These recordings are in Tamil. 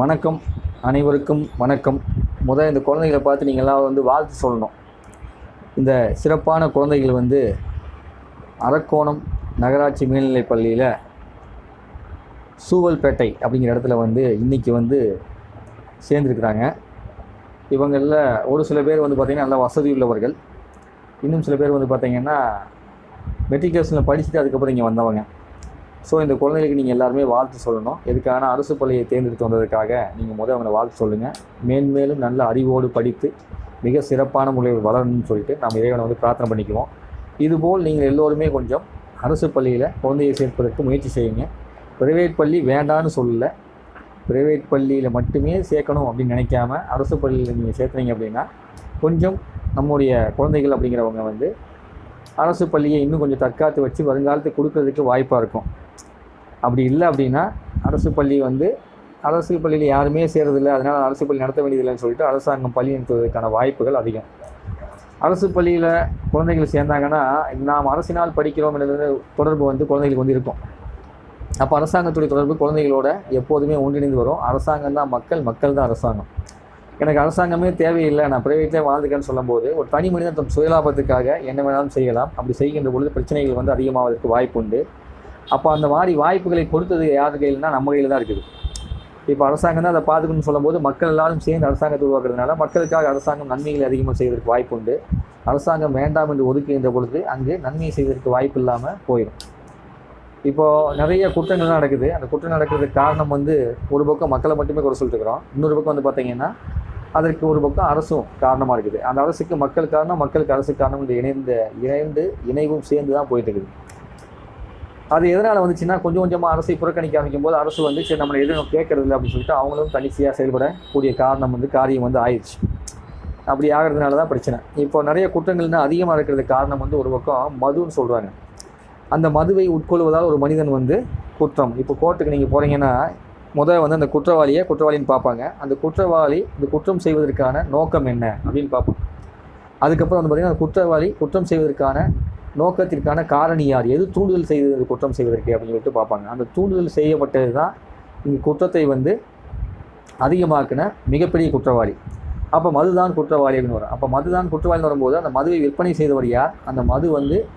வணக்கம். அனைவருக்கும் வணக்கம். இந்த குழந்தைகளை பார்த்து நீங்கள்லாம் வாழ்த்து சொல்லணும். இந்த சிறப்பான குழந்தைகள் அரக்கோணம் நகராட்சி மேல்நிலைப் பள்ளியில் சூவல்பேட்டை அப்படிங்கிற இடத்துல இன்றைக்கி சேர்ந்துருக்குறாங்க. இவங்களில் ஒரு சில பேர் பார்த்திங்கன்னா நல்லா வசதி உள்ளவர்கள், இன்னும் சில பேர் பார்த்திங்கன்னா மெட்ரிகுலேஷனில் படிச்சுட்டு அதுக்கப்புறம் இங்கே வந்தவங்க. ஸோ இந்த குழந்தைகளுக்கு நீங்கள் எல்லாருமே வாழ்த்து சொல்லணும். எதுக்கான அரசு பள்ளியை தேர்ந்தெடுத்து வந்ததுக்காக நீங்கள் அவங்களை வாழ்த்து சொல்லுங்கள். மேன்மேலும் நல்ல அறிவோடு படித்து மிக சிறப்பான முறையில் வளரணும்னு சொல்லிட்டு நம்ம இறைவனை பிரார்த்தனை பண்ணிக்குவோம். இதுபோல் நீங்கள் எல்லோருமே கொஞ்சம் அரசு பள்ளியில் குழந்தையை சேர்ப்பதற்கு முயற்சி செய்யுங்க. பிரைவேட் பள்ளி வேண்டான்னு சொல்லலை, பிரைவேட் பள்ளியில் மட்டுமே சேர்க்கணும் அப்படின்னு நினைக்காம அரசு பள்ளியில் நீங்கள் சேர்த்துனீங்க அப்படின்னா கொஞ்சம் நம்முடைய குழந்தைகள் அப்படிங்கிறவங்க அரசு பள்ளியை இன்னும் கொஞ்சம் தற்காத்து வச்சு வருங்காலத்துக்கு கொடுக்கறதுக்கு வாய்ப்பாக இருக்கும். அப்படி இல்லை அப்படின்னா அரசு பள்ளி அரசு பள்ளியில் யாருமே சேரதில்லை, அதனால் அரசு பள்ளி நடத்த வேண்டியதில்லைன்னு சொல்லிட்டு அரசாங்கம் பள்ளி நடத்துவதற்கான வாய்ப்புகள் அதிகம். அரசு பள்ளியில் குழந்தைகள் சேர்ந்தாங்கன்னா நாம் அரசினால் படிக்கிறோம் என்ற தொடர்பு குழந்தைகளுக்கு இருக்கும். அப்போ அரசாங்கத்துடைய தொடர்பு குழந்தைகளோட எப்போதுமே ஒன்றிணைந்து வரும். அரசாங்கம் தான் மக்கள், மக்கள் தான் அரசாங்கம். எனக்கு அரசாங்கமே தேவையில்லை, நான் பிரைவேட்லேயே வாழ்ந்துக்கன்னு சொல்லும்போது ஒரு தனி மனிதன் தன் சுயலாபத்துக்காக என்ன வேணாலும் செய்யலாம். அப்படி செய்கின்ற பொழுது பிரச்சனைகள் அதிகமாவதற்கு வாய்ப்பு உண்டு. அப்போ அந்த மாதிரி வாய்ப்புகளை கொடுத்தது யார் கையில்னா நம்ம கையில் தான் இருக்குது. இப்போ அரசாங்கம் தான் அதை பார்த்துக்கணும்னு சொல்லும்போது மக்கள் எல்லாரும் சேர்ந்து அரசாங்கத்தை உருவாக்குறதுனால மக்களுக்காக அரசாங்கம் நன்மைகளை அதிகமாக செய்வதற்கு வாய்ப்பு உண்டு. அரசாங்கம் வேண்டாம் என்று ஒதுக்குகின்ற பொழுது அங்கு நன்மையை செய்வதற்கு வாய்ப்பு இல்லாமல் போயிடும். இப்போது நிறைய குற்றங்கள்லாம் நடக்குது. அந்த குற்றம் நடக்கிறதுக்கு காரணம் ஒரு பக்கம் மக்களை மட்டுமே குறை சொல்லிட்டு இருக்கிறோம், இன்னொரு பக்கம் பார்த்திங்கன்னா அதற்கு ஒரு பக்கம் அரசும் காரணமாக இருக்குது. அந்த அரசுக்கு மக்கள் காரணம், மக்களுக்கு அரசு காரணம், இந்த இணைவும் சேர்ந்து தான் போயிட்டு இருக்குது. அது எதனால் வந்துச்சுன்னா கொஞ்சம் கொஞ்சமாக அரசை புறக்கணிக்க ஆரம்பிக்கும் போது அரசு சரி நம்மளை எதுவும் கேட்கறதில்லை அப்படின்னு சொல்லிட்டு அவங்களும் தனிச்சையாக செயல்படக்கூடிய காரணம் காரியம் ஆயிடுச்சு. அப்படி ஆகிறதுனால தான் பிரச்சனை. இப்போ நிறைய குற்றங்கள்னா அதிகமாக இருக்கிறதுக்கு காரணம் ஒரு பக்கம் மதுன்னு சொல்கிறாங்க. அந்த மதுவை உட்கொள்வதால் ஒரு மனிதன் குற்றம். இப்போ கோர்ட்டுக்கு நீங்கள் போகிறீங்கன்னா அந்த குற்றவாளின்னு பார்ப்பாங்க. அந்த குற்றவாளி இந்த குற்றம் செய்வதற்கான நோக்கம் என்ன அப்படின்னு பார்ப்போம். அதுக்கப்புறம் பார்த்திங்கன்னா அந்த குற்றவாளி குற்றம் செய்வதற்கான நோக்கத்திற்கான காரணி யார், எது தூண்டுதல் செய்தது குற்றம் செய்வதற்கு அப்படின்னு சொல்லிட்டு பார்ப்பாங்க. அந்த தூண்டுதல் செய்யப்பட்டது தான் இங்கே குற்றத்தை அதிகமாக்கின மிகப்பெரிய குற்றவாளி. அப்போ மதுதான் குற்றவாளி அப்படின்னு வரும். அப்போ மதுதான் குற்றவாளின்னு வரும்போது அந்த மதுவை விற்பனை செய்தவர் யார், அந்த மது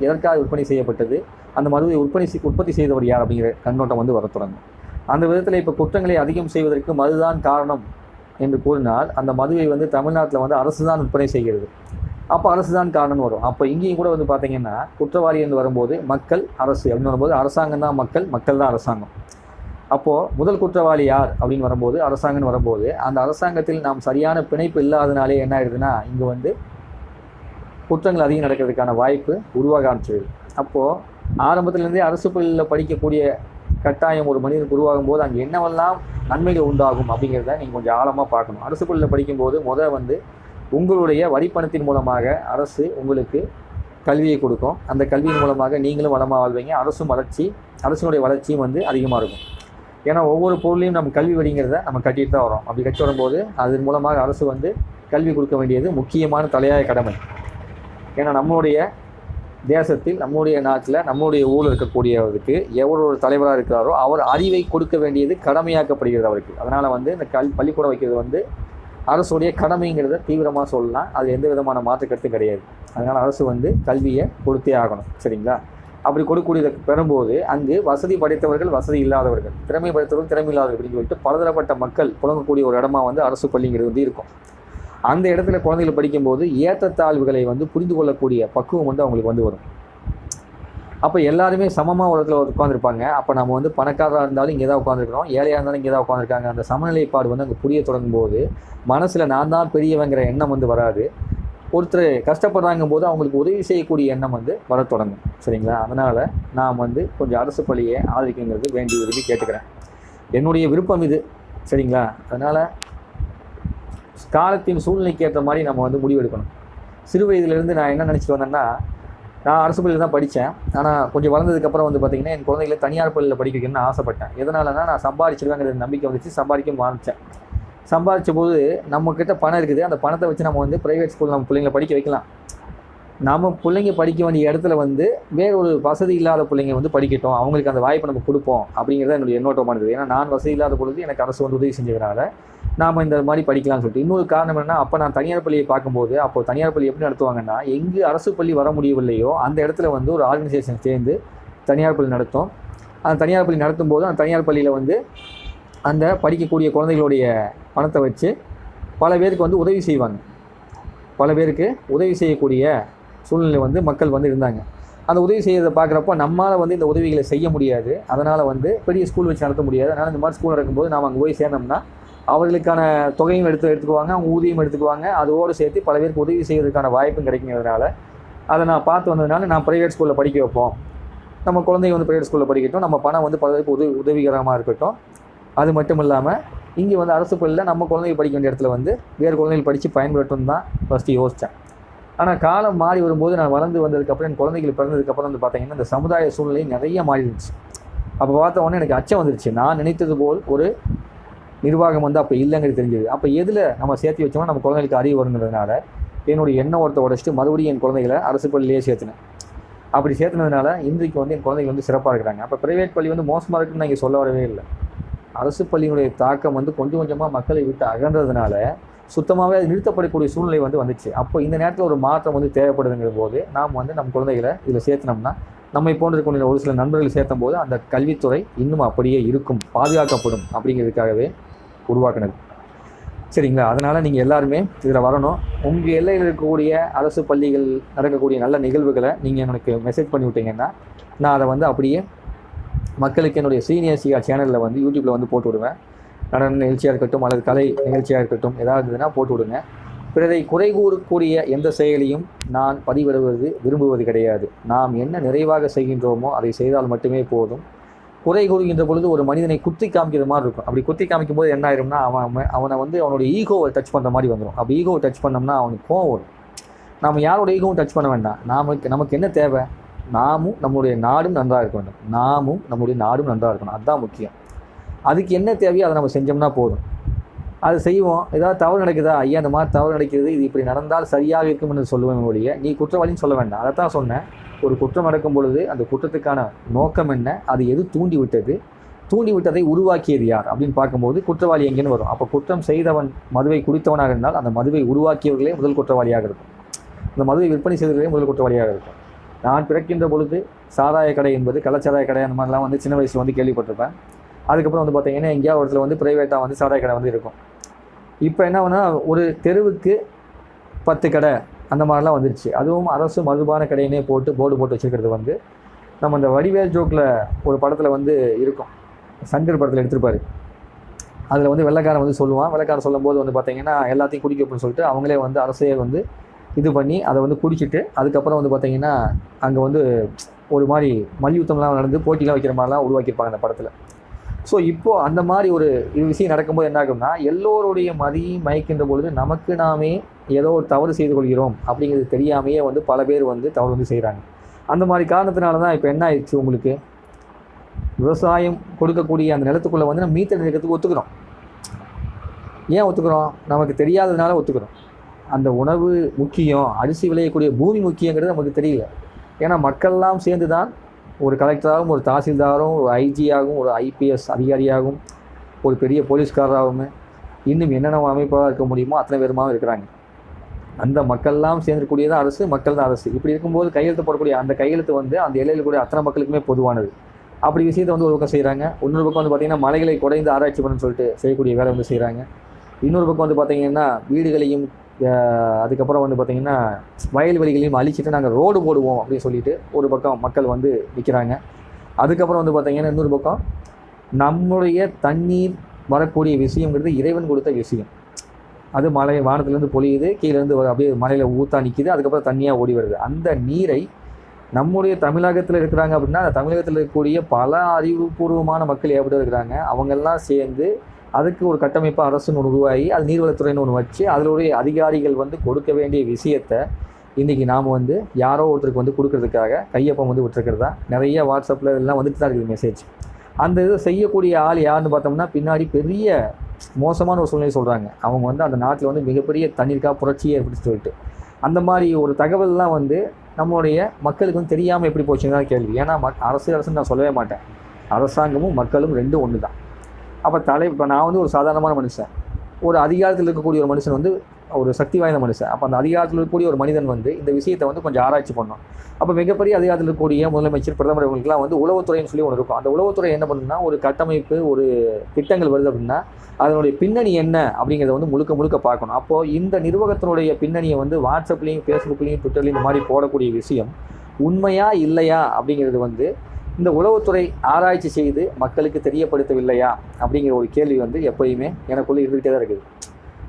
எதற்காக விற்பனை செய்யப்பட்டது, அந்த மதுவை உற்பத்தி செய்தவர் யார் அப்படிங்கிற கண்ணோட்டம் வர தொடங்கும். அந்த விதத்தில் இப்போ குற்றங்களை அதிகம் செய்வதற்கு மதுதான் காரணம் என்று கூறினால் அந்த மதுவை தமிழ்நாட்டில் அரசு தான் விற்பனை செய்கிறது. அப்போ அரசு தான் காரணம்னு வரும். அப்போ இங்கேயும் கூட பார்த்திங்கன்னா குற்றவாளி என்று வரும்போது மக்கள், அரசு அப்படின்னு வரும்போது அரசாங்கம் தான் மக்கள், மக்கள் தான் அரசாங்கம். அப்போது முதல் குற்றவாளி யார் அப்படின்னு வரும்போது அரசாங்கம்னு வரும்போது அந்த அரசாங்கத்தில் நாம் சரியான பிணைப்பு இல்லாதனாலே என்ன ஆகிடுதுன்னா இங்கே குற்றங்கள் அதிகம் நடக்கிறதுக்கான வாய்ப்பு உருவாக ஆரம்பிச்சிடுது. அப்போது ஆரம்பத்திலேருந்தே அரசு பள்ளியில் படிக்கக்கூடிய கட்டாயம் ஒரு மனிதனுக்கு உருவாகும் போது அங்கே என்னவெல்லாம் நன்மைகள் உண்டாகும் அப்படிங்கிறத நீங்கள் கொஞ்சம் ஆழமாக பார்க்கணும். அரசு பள்ளியில் படிக்கும்போது உங்களுடைய வரிப்பணத்தின் மூலமாக அரசு உங்களுக்கு கல்வியை கொடுக்கும். அந்த கல்வியின் மூலமாக நீங்களும் வளமாக வாழ்வீங்க, அரசினுடைய வளர்ச்சியும் அதிகமாக இருக்கும். ஏன்னா ஒவ்வொரு பொருளையும் நம்ம கல்வி வரிங்கிறத நம்ம கட்டிட்டு தான் வரோம். அப்படி கட்டி வரும்போது அதன் மூலமாக அரசு கல்வி கொடுக்க வேண்டியது முக்கியமான தலையாய கடமை. ஏன்னா நம்மளுடைய தேசத்தில், நம்முடைய நாட்டில், நம்முடைய ஊரில் இருக்கக்கூடியவருக்கு எவர் ஒரு தலைவராக இருக்கிறாரோ அவர் அறிவை கொடுக்க வேண்டியது கடமையாக்கப்படுகிறது அவருக்கு. அதனால் இந்த பள்ளிக்கூடம் வைக்கிறது அரசுடைய கடமைங்கிறத தீவிரமாக சொல்லலாம். அது எந்த விதமான மாற்று கருத்து கிடையாது. அதனால் அரசு கல்வியை கொடுத்தே ஆகணும். சரிங்களா? அப்படி கொடுக்கக்கூடியதை பெறும்போது அங்கு வசதி படைத்தவர்கள், வசதி இல்லாதவர்கள், திறமை படைத்தவர்கள், திறமை இல்லாதவர்கள் அப்படின்னு சொல்லிட்டு பலதரப்பட்ட மக்கள் புழங்கக்கூடிய ஒரு இடமா அரசு பள்ளிங்கிறது இருக்கும். அந்த இடத்துல குழந்தைகள் படிக்கும்போது ஏற்றத்தாழ்வுகளை புரிந்து கொள்ளக்கூடிய பக்குவம் அவங்களுக்கு வரும். அப்போ எல்லாருமே சமமாக ஒரு இடத்துல உட்காந்துருப்பாங்க. அப்போ நம்ம பணக்காரராக இருந்தாலும் இங்கே தான் உட்காந்துருக்கிறோம், ஏழையாக இருந்தாலும் இங்கே தான் உட்காந்துருக்காங்க. அந்த சமநிலைப்பாடு அங்கே புரிய தொடங்கும் போது மனசில் நான் தான் பெரியவங்கிற எண்ணம் வராது. ஒருத்தர் கஷ்டப்படுறாங்கும் போது அவங்களுக்கு உதவி செய்யக்கூடிய எண்ணம் வர தொடங்கும். சரிங்களா? அதனால் நான் கொஞ்சம் அரசு பள்ளியை ஆதரிக்குங்கிறது வேண்டி விரும்பி கேட்டுக்கிறேன். என்னுடைய விருப்பம் இது. சரிங்களா? அதனால் காலத்தின் சூழ்நிலைக்கு ஏற்ற மாதிரி நம்ம முடிவெடுக்கணும். சிறு வயதிலிருந்து நான் என்ன நினச்சிட்டு வந்தேன்னா, நான் அரசு பள்ளியில் தான் படித்தேன். ஆனால் கொஞ்சம் வளர்ந்ததுக்கப்புறம் பார்த்திங்கன்னா என் குழந்தைகளை தனியார் பள்ளியில் படிக்க வைக்கணும்னு ஆசைப்பட்டேன். எதனாலனா நான் சம்பாதிச்சிருக்காங்கிற நம்பிக்கை வந்துச்சு, சம்பாதிக்க ஆரம்பித்தேன். சம்பாதிச்ச போது நம்மக்கிட்ட பணம் இருக்குது, அந்த பணத்தை வச்சு நம்ம ப்ரைவேட் ஸ்கூலில் நம்ம பிள்ளைங்களை படிக்க வைக்கலாம். நம்ம பிள்ளைங்க படிக்க வேண்டிய இடத்துல வந்து வேற ஒரு வசதி இல்லாத பிள்ளைங்க வந்து படிக்கட்டும், அவங்களுக்கு அந்த வாய்ப்பை நம்ம கொடுப்போம் அப்படிங்கிறத என்னுடைய எண்ணோட்டமானது. ஏன்னா நான் வசதி இல்லாத பொழுது எனக்கு அரசு வந்து உதவி செஞ்சதுனால நாம் இந்த மாதிரி படிக்கலாம்னு சொல்லிட்டு. இன்னொரு காரணம் என்னன்னா, அப்போ நான் தனியார் பள்ளியை பார்க்கும்போது, அப்போ தனியார் பள்ளி எப்படி நடத்துவாங்கன்னா, எங்கு அரசு பள்ளி வர முடியவில்லையோ அந்த இடத்துல வந்து ஒரு ஆர்கனைசேஷன் சேர்ந்து தனியார் பள்ளி நடத்தும். அந்த தனியார் பள்ளி நடத்தும் போது அந்த தனியார் பள்ளியில் வந்து அந்த படிக்கக்கூடிய குழந்தைகளுடைய பணத்தை வச்சு பல பேருக்கு வந்து உதவி செய்வாங்க. பல பேருக்கு உதவி செய்யக்கூடிய சூழ்நிலை வந்து மக்கள் வந்து இருந்தாங்க. அந்த உதவி செய்யறதை பார்க்குறப்போ நம்மளால் வந்து இந்த உதவிகளை செய்ய முடியாது. அதனால் வந்து பெரிய ஸ்கூல் வச்சு நடத்த முடியாது. அதனால் இந்த மாதிரி ஸ்கூல் நடக்கும்போது நாம் அங்கே போய் சேர்ந்தோம்னா அவர்களுக்கான தொகையும் எடுத்துக்குவாங்க, அவங்க ஊதியம் எடுத்துக்குவாங்க. அதோடு சேர்த்து பல பேருக்கு உதவி செய்வதற்கான வாய்ப்பும் கிடைக்குங்கிறதுனால அதை நான் பார்த்து வந்ததுனால நான் ப்ரைவேட் ஸ்கூலில் படிக்க வைப்போம். நம்ம குழந்தைங்க வந்து ப்ரைவேட் ஸ்கூலில் படிக்கட்டும், நம்ம பணம் வந்து பல பேருக்கு உதவிகரமாக இருக்கட்டும். அது மட்டும் இல்லாமல் இங்கே வந்து அரசு பள்ளியில் நம்ம குழந்தைங்க படிக்க வேண்டிய இடத்துல வந்து வேறு குழந்தைகள் படித்து பயன்படுத்தும் தான் ஃபஸ்ட்டு யோசித்தேன். ஆனால் காலம் மாறி வரும்போது நான் வளர்ந்து வந்ததுக்கப்புறம் என் குழந்தைகள் பிறந்ததுக்கப்புறம் வந்து பார்த்தீங்கன்னா இந்த சமுதாய சூழ்நிலை நிறைய மாறிடுச்சு. அப்போ பார்த்த உடனே எனக்கு அச்சம் வந்துருச்சு. நான் நினைத்தது போல் ஒரு நிர்வாகம் வந்து அப்போ இல்லைங்கிறது தெரிஞ்சது. அப்போ எதில் நம்ம சேர்த்து வச்சோம்னா நம்ம குழந்தைகளுக்கு அறிவு வருங்கிறதுனால என்னுடைய எண்ணம் ஒருத்த உடச்சிட்டு மறுபடியும் என் குழந்தைகளை அரசு பள்ளியிலேயே சேர்த்துனேன். அப்படி சேர்த்துனதுனால இன்றைக்கு வந்து என் குழந்தைகள் வந்து சிறப்பாக இருக்கிறாங்க. அப்போ ப்ரைவேட் பள்ளி வந்து மோசமாக இருக்குன்னு நான் இங்கே சொல்ல வரவே இல்லை. அரசு பள்ளியினுடைய தாக்கம் வந்து கொஞ்சம் கொஞ்சமாக மக்களை விட்டு அகன்றதுனால சுத்தமாகவே அது நிறுத்தப்படக்கூடிய சூழ்நிலை வந்து வந்துச்சு. அப்போ இந்த நேரத்தில் ஒரு மாற்றம் வந்து தேவைப்படுதுங்கிற போது நாம் வந்து நம்ம குழந்தைகளை இதில் சேர்த்தினோம்னா நம்மை போன்ற இருக்கக்கூடிய ஒரு சில நண்பர்கள் சேர்த்தும் போது அந்த கல்வித்துறை இன்னும் அப்படியே இருக்கும், பாதுகாக்கப்படும் அப்படிங்கிறதுக்காகவே உருவாக்குனது. சரிங்களா? அதனால் நீங்கள் எல்லாருமே இதில் வரணும். உங்கள் எல்லையில் இருக்கக்கூடிய அரசு பள்ளிகள் நடக்கக்கூடிய நல்ல நிகழ்வுகளை நீங்கள் எனக்கு மெசேஜ் பண்ணி விட்டீங்கன்னா நான் அதை வந்து அப்படியே மக்களுக்கு என்னுடைய சீனியர்சியா சேனலில் வந்து யூடியூப்பில் வந்து போட்டு விடுவேன். நடன நிகழ்ச்சியாக இருக்கட்டும் அல்லது கலை நிகழ்ச்சியாக இருக்கட்டும் ஏதாவது இருந்ததுன்னா போட்டு விடுங்க. பிறரை குறை கூறக்கூடிய எந்த செயலையும் நான் பதிவிடுவது விரும்புவது கிடையாது. நாம் என்ன நிறைவாக செய்கின்றோமோ அதை செய்தால் மட்டுமே போதும். குறை கூறுகின்ற பொழுது ஒரு மனிதனை குத்தி காமிக்கிற மாதிரி இருக்கும். அப்படி குத்தி காமிக்கும் போது என்ன ஆயிரும்னா அவனை வந்து அவனுடைய ஈகோவை டச் பண்ணுற மாதிரி வந்துடும். அப்படி ஈகோவை டச் பண்ணோம்னா அவனுக்கு கோவம் வரும். நாம் யாரோட ஈகோவும் டச் பண்ண வேண்டாம். நமக்கு என்ன தேவை? நாமும் நம்முடைய நாடும் நன்றாக இருக்க வேண்டும். நாமும் நம்முடைய நாடும் நன்றாக இருக்கணும். அதுதான் முக்கியம். அதுக்கு என்ன தேவையோ அதை நம்ம செஞ்சோம்னா போதும். அது செய்வோம். ஏதாவது தவறு நடக்குதா, ஐயா இந்த மாதிரி தவறு நடக்கிறது, இது இப்படி நடந்தால் சரியாக இருக்கும் என்று சொல்லுவேன் ஒழிய நீ குற்றவாளின்னு சொல்ல வேண்டாம். அதை தான் சொன்னேன். ஒரு குற்றம் நடக்கும் பொழுது அந்த குற்றத்துக்கான நோக்கம் என்ன, அது எது தூண்டி விட்டதை உருவாக்கியது யார் அப்படின்னு பார்க்கும்போது குற்றவாளி எங்கேன்னு வரும். அப்போ குற்றம் செய்தவன் மதுவை குடித்தவனாக இருந்தால் அந்த மதுவை உருவாக்கியவர்களே முதல் குற்றவாளியாக இருக்கும். இந்த மதுவை விற்பனை செய்தவர்களே முதல் குற்றவாளியாக இருக்கும். நான் பிறக்கின்ற பொழுது சாராய கடை என்பது கள்ளச்சாராய கடை அந்த மாதிரிலாம் வந்து சின்ன வயசில் வந்து கேள்விப்பட்டிருப்பேன். அதுக்கப்புறம் வந்து பார்த்தீங்கன்னா எங்கேயாவது ஒரு இடத்துல வந்து ப்ரைவேட்டாக வந்து சாராய கடை வந்து இருக்கும். இப்போ என்ன பண்ணா ஒரு தெருவுக்கு 10 கடை அந்த மாதிரிலாம் வந்துருச்சு. அதுவும் அரசு மதுபான கடையினே போட்டு போர்டு போட்டு வச்சுருக்கிறது வந்து நம்ம இந்த வடிவேல் ஜோக்கில் ஒரு படத்தில் வந்து இருக்கும், சங்கர் படத்தில் எடுத்திருப்பார். அதில் வந்து வெள்ளைக்காரன் வந்து சொல்லுவான். வெள்ளைக்காரன் சொல்லும் போது வந்து பார்த்தீங்கன்னா எல்லாத்தையும் குடிக்க அப்படின்னு சொல்லிட்டு அவங்களே வந்து அரசையே வந்து இது பண்ணி அதை வந்து குடிச்சிட்டு அதுக்கப்புறம் வந்து பார்த்தீங்கன்னா அங்கே வந்து ஒரு மாதிரி மல்யுத்தம்லாம் நடந்து போட்டிலாம் வைக்கிற மாதிரிலாம் உருவாக்கியிருப்பாங்க அந்த படத்தில். ஸோ இப்போது அந்த மாதிரி ஒரு விஷயம் நடக்கும்போது என்ன ஆகும்னா எல்லோருடைய மதியும் மயக்கின்ற பொழுது நமக்கு நாமே ஏதோ ஒரு தவறு செய்து கொள்கிறோம் அப்படிங்கிறது தெரியாமையே வந்து பல பேர் வந்து தவறு வந்து செய்கிறாங்க. அந்த மாதிரி காரணத்தினால தான் இப்போ என்ன ஆயிடுச்சு, உங்களுக்கு விவசாயம் கொடுக்கக்கூடிய அந்த நிலத்துக்குள்ளே வந்து நம்ம மீத்தல் எடுக்கிறதுக்கு ஒத்துக்கிறோம். ஏன் ஒத்துக்கிறோம்? நமக்கு தெரியாததுனால ஒத்துக்கிறோம். அந்த உணவு முக்கியம், அரிசி விளையக்கூடிய பூமி முக்கியங்கிறது நமக்கு தெரியல. ஏன்னா மக்கள்லாம் சேர்ந்து தான் ஒரு கலெக்டராகவும் ஒரு தாசில்தாரும் ஒரு ஐஜியாகவும் ஒரு ஐபிஎஸ் அதிகாரியாகவும் ஒரு பெரிய போலீஸ்காரராகவும் இன்னும் என்னென்ன அமைப்பாக இருக்க முடியுமோ அத்தனை பேருமாவும் இருக்கிறாங்க. அந்த மக்கள்லாம் சேர்ந்துக்கூடியதான் அரசு, மக்கள் தான் அரசு. இப்படி இருக்கும்போது கையெழுத்து போடக்கூடிய அந்த கையெழுத்து வந்து அந்த எல்லையில் கூடிய அத்தனை மக்களுக்குமே பொதுவானது. அப்படி விஷயத்தை வந்து ஒரு பக்கம் செய்கிறாங்க. இன்னொரு பக்கம் வந்து பார்த்திங்கன்னா மலைகளை குறைந்து ஆராய்ச்சி பண்ணணும்னு சொல்லிட்டு செய்யக்கூடிய வேலை வந்து செய்கிறாங்க. இன்னொரு பக்கம் வந்து பார்த்திங்கன்னா வீடுகளையும் அதுக்கப்புறம் வந்து பார்த்திங்கன்னா வயல்வெளிகளையும் அழிச்சிட்டு நாங்கள் ரோடு போடுவோம் அப்படின்னு சொல்லிட்டு ஒரு பக்கம் மக்கள் வந்து நிற்கிறாங்க. அதுக்கப்புறம் வந்து பார்த்திங்கன்னா இன்னொரு பக்கம் நம்முடைய தண்ணீர் வரக்கூடிய விஷயங்கிறது இறைவன் கொடுத்த விஷயம். அது மழை வானத்துலேருந்து பொழியுது, கீழேருந்து அப்படியே மலையில் ஊற்றா நிற்கிது, அதுக்கப்புறம் தண்ணியாக ஓடி வருது. அந்த நீரை நம்முடைய தமிழகத்தில் இருக்கிறாங்க அப்படின்னா அந்த தமிழகத்தில் இருக்கக்கூடிய பல அறிவுபூர்வமான மக்கள் எப்படி இருக்கிறாங்க, அவங்கெல்லாம் சேர்ந்து அதுக்கு ஒரு கட்டமைப்பாக அரசுன்னு உருவாகி அது நீர்வளத்துறைன்னு ஒன்று வச்சு அதனுடைய அதிகாரிகள் வந்து கொடுக்க வேண்டிய விஷயத்தை இன்றைக்கி நாம் வந்து யாரோ ஒருத்தருக்கு வந்து கொடுக்கறதுக்காக கையொப்பம் வந்து விட்டுருக்கிறதா நிறைய வாட்ஸ்அப்பில் எல்லாம் வந்துட்டு தான் இருக்குது மெசேஜ். அந்த இதை செய்யக்கூடிய ஆள் யாருன்னு பார்த்தோம்னா பின்னாடி பெரிய மோசமான ஒரு சூழ்நிலை சொல்கிறாங்க. அவங்க வந்து அந்த நாட்டில் வந்து மிகப்பெரிய தண்ணீருக்காக புரட்சியை ஏற்படுத்தி சொல்லிட்டு அந்த மாதிரி ஒரு தகவல்லாம் வந்து நம்மளுடைய மக்களுக்கு வந்து தெரியாமல் எப்படி போச்சுன்னு கேள்வி. ஏன்னா அரசுன்னு நான் சொல்லவே மாட்டேன். அரசாங்கமும் மக்களும் ரெண்டும் ஒன்று தான். அப்போ இப்போ நான் வந்து ஒரு சாதாரணமான மனுஷன், ஒரு அதிகாரத்தில் இருக்கக்கூடிய ஒரு மனுஷன் வந்து ஒரு சக்தி வாய்ந்த மனுஷன். அப்போ அந்த அதிகாரத்தில் இருக்கக்கூடிய ஒரு மனிதன் வந்து இந்த விஷயத்தை வந்து கொஞ்சம் ஆராய்ச்சி பண்ணணும். அப்போ மிகப்பெரிய அதிகாரத்தில் இருக்கக்கூடிய முதலமைச்சர், பிரதமர் இவங்களுக்குலாம் வந்து உளவுத்துறைன்னு சொல்லி ஒன்று இருக்கும். அந்த உளவுத்துறை என்ன பண்ணுன்னா, ஒரு கட்டமைப்பு, ஒரு திட்டங்கள் வருது அப்படின்னா அதனுடைய பின்னணி என்ன அப்படிங்கிறத வந்து முழுக்க முழுக்க பார்க்கணும். அப்போது இந்த நிர்வாகத்தினுடைய பின்னணியை வந்து வாட்ஸ்அப்லேயும், ஃபேஸ்புக்லேயும், ட்விட்டர்லேயும் இந்த மாதிரி போடக்கூடிய விஷயம் உண்மையா இல்லையா அப்படிங்கிறது வந்து இந்த உளவுத்துறை ஆராய்ச்சி செய்து மக்களுக்கு தெரியப்படுத்தவில்லையா அப்படிங்கிற ஒரு கேள்வி வந்து எப்போயுமே எனக்குள்ளே இருந்துகிட்டே தான் இருக்குது.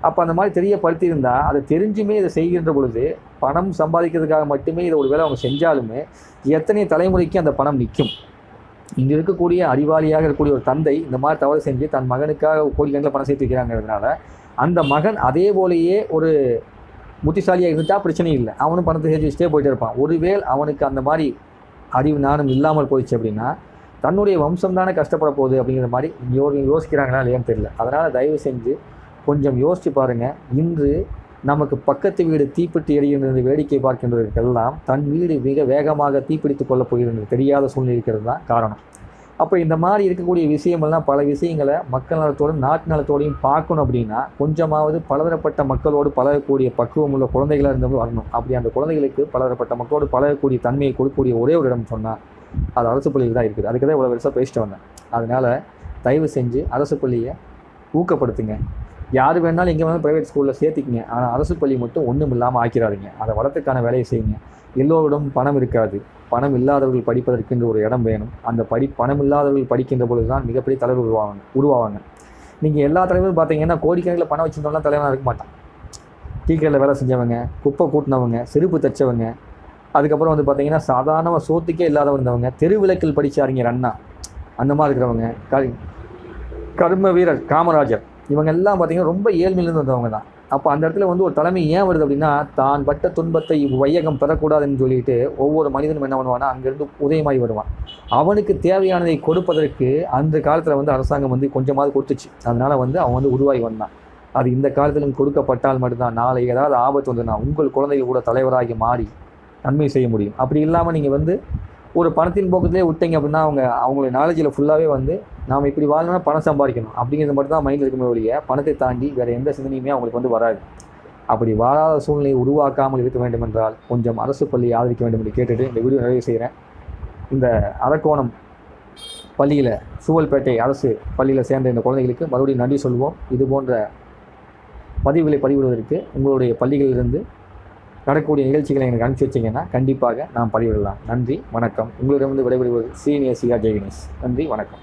அப்போ அந்த மாதிரி தெரியப்படுத்தியிருந்தால் அதை தெரிஞ்சுமே இதை செய்கின்ற பொழுது பணம் சம்பாதிக்கிறதுக்காக மட்டுமே இதை ஒரு வேளை அவங்க செஞ்சாலுமே எத்தனை தலைமுறைக்கு அந்த பணம் நிற்கும். இங்கே இருக்கக்கூடிய அறிவாளியாக இருக்கக்கூடிய ஒரு தந்தை இந்த மாதிரி தவறு செஞ்சு தன் மகனுக்காக கோடிக்கணக்கில் பணம் சேர்த்து வைக்கிறாங்கிறதுனால அந்த மகன் அதே போலேயே ஒரு புத்திசாலியாக இருந்தால் பிரச்சனை இல்லை, அவனும் பணத்தை சேர்த்து வச்சுட்டே போயிட்டே இருப்பான். ஒருவேளை அவனுக்கு அந்த மாதிரி அறிவு நானும் இல்லாமல் போயிடுச்சு அப்படின்னா தன்னுடைய வம்சம் தானே கஷ்டப்பட போகுது அப்படிங்கிற மாதிரி யோசிக்கிறாங்களா இல்லையான்னு தெரியல. அதனால் தயவு செஞ்சு கொஞ்சம் யோசித்து பாருங்கள். இன்று நமக்கு பக்கத்து வீடு தீப்பிட்டு எரிகின்றது வேடிக்கை பார்க்கின்றவர்களுக்கெல்லாம் தன் வீடு மிக வேகமாக தீப்பிடித்து கொள்ளப் போகிறது தெரியாத சூழ்நிலை இருக்கிறது தான் காரணம். அப்போ இந்த மாதிரி இருக்கக்கூடிய விஷயமெல்லாம் பல விஷயங்களை மக்கள் நலத்தோடும் நாட்டு நலத்தோடையும் பார்க்கணும் அப்படின்னா கொஞ்சமாவது பலதரப்பட்ட மக்களோடு பழகக்கூடிய பக்குவம் உள்ள குழந்தைகளாக இருந்தவங்க வரணும். அப்படி அந்த குழந்தைகளுக்கு பலதரப்பட்ட மக்களோடு பழகக்கூடிய தன்மையை கொடுக்கக்கூடிய ஒரே ஒரு இடம் சொன்னால் அது அரசு பள்ளியில் தான் இருக்குது. அதுக்கு தான் இவ்வளோ வருஷம் பேசிட்டு வந்தேன். அதனால் தயவு செஞ்சு அரசு பள்ளியை ஊக்கப்படுத்துங்க. யார் வேணாலும் எங்கே வேணாலும் ப்ரைவேட் ஸ்கூலில் சேர்த்திக்கிங்க, ஆனால் அரசு பள்ளி மட்டும் ஒன்றும் இல்லாமல் ஆக்கிறாதீங்க. அதை வளர்த்துக்கான வேலையை செய்யுங்க. எல்லோரிடம் பணம் இருக்காது, பணம் இல்லாதவர்கள் படிப்பதற்கென்று ஒரு இடம் வேணும். அந்த பணம் இல்லாதவர்கள் படிக்கின்ற பொழுது தான் மிகப்பெரிய தலைவர் உருவாவாங்க. நீங்கள் எல்லா தலைவரும் பார்த்தீங்கன்னா கோடிக்கணக்கில் பணம் வச்சுருந்தவங்களாம் தலைவராக இருக்க மாட்டான். டீக்கடையில் வேலை செஞ்சவங்க, குப்பை கூட்டினவங்க, செருப்பு தைச்சவங்க, அதுக்கப்புறம் வந்து பார்த்தீங்கன்னா சாதாரண சோத்துக்கே இல்லாதவங்க இருந்தவங்க, தெருவிளக்கில் படித்த அறிஞர் அண்ணா, அந்த மாதிரி இருக்கிறவங்க, கர்ம வீரர் காமராஜர், இவங்க எல்லாம் பார்த்தீங்கன்னா ரொம்ப ஏழ்மையிலேருந்து வந்தவங்க தான். அப்போ அந்த இடத்துல வந்து ஒரு தலைமை ஏன் வருது அப்படின்னா தான் பட்ட துன்பத்தை வையகம் பெறக்கூடாதுன்னு சொல்லிட்டு ஒவ்வொரு மனிதனும் என்ன பண்ணுவான்னா அங்கேருந்து உதயமாகி வருவான். அவனுக்கு தேவையானதை கொடுப்பதற்கு அந்த காலத்தில் வந்து அரசாங்கம் வந்து கொஞ்சமாவது கொடுத்துச்சு. அதனால் வந்து அவன் வந்து உருவாகி வந்தான். அது இந்த காலத்திலும் கொடுக்கப்பட்டால் மட்டும்தான் நாளை ஏதாவது ஆபத்து வந்ததுன்னா உங்கள் குழந்தைகள் கூட தலைவராகி மாறி நன்மை செய்ய முடியும். அப்படி இல்லாமல் நீங்கள் வந்து ஒரு பணத்தின் போக்கத்திலே விட்டீங்க அப்படின்னா அவங்களுடைய நாலேஜில் ஃபுல்லாகவே வந்து நாம் இப்படி வாழணும்னா பணம் சம்பாதிக்கணும் அப்படிங்கிறது மட்டும் தான் மைண்டில் இருக்குமே ஒழிய பணத்தை தாண்டி வேறு எந்த சிந்தனையுமே அவங்களுக்கு வந்து வராது. அப்படி வாழாத சூழ்நிலையை உருவாக்காமல் இருக்க வேண்டும் என்றால் கொஞ்சம் அரசு பள்ளியை ஆதரிக்க வேண்டும் என்று கேட்டுட்டு இந்த வீடியோ நிறைவு செய்கிறேன். இந்த அரக்கோணம் பள்ளியில் சூவல்பேட்டை அரசு பள்ளியில் சேர்ந்த இந்த குழந்தைகளுக்கு மறுபடியும் நன்றி சொல்வோம். இது போன்ற பதிவுகளை பதிவிடுவதற்கு உங்களுடைய பள்ளிகளிலிருந்து நடக்கக்கூடிய நிகழ்ச்சிகளை எனக்கு அனுப்பிச்சி வச்சிங்கன்னா கண்டிப்பாக நாம் பதிவிடலாம். நன்றி, வணக்கம். உங்களிடமிருந்து விடைபெறுவது சீனியர் சிஆர் ஜெய் கணேஷ். நன்றி, வணக்கம்.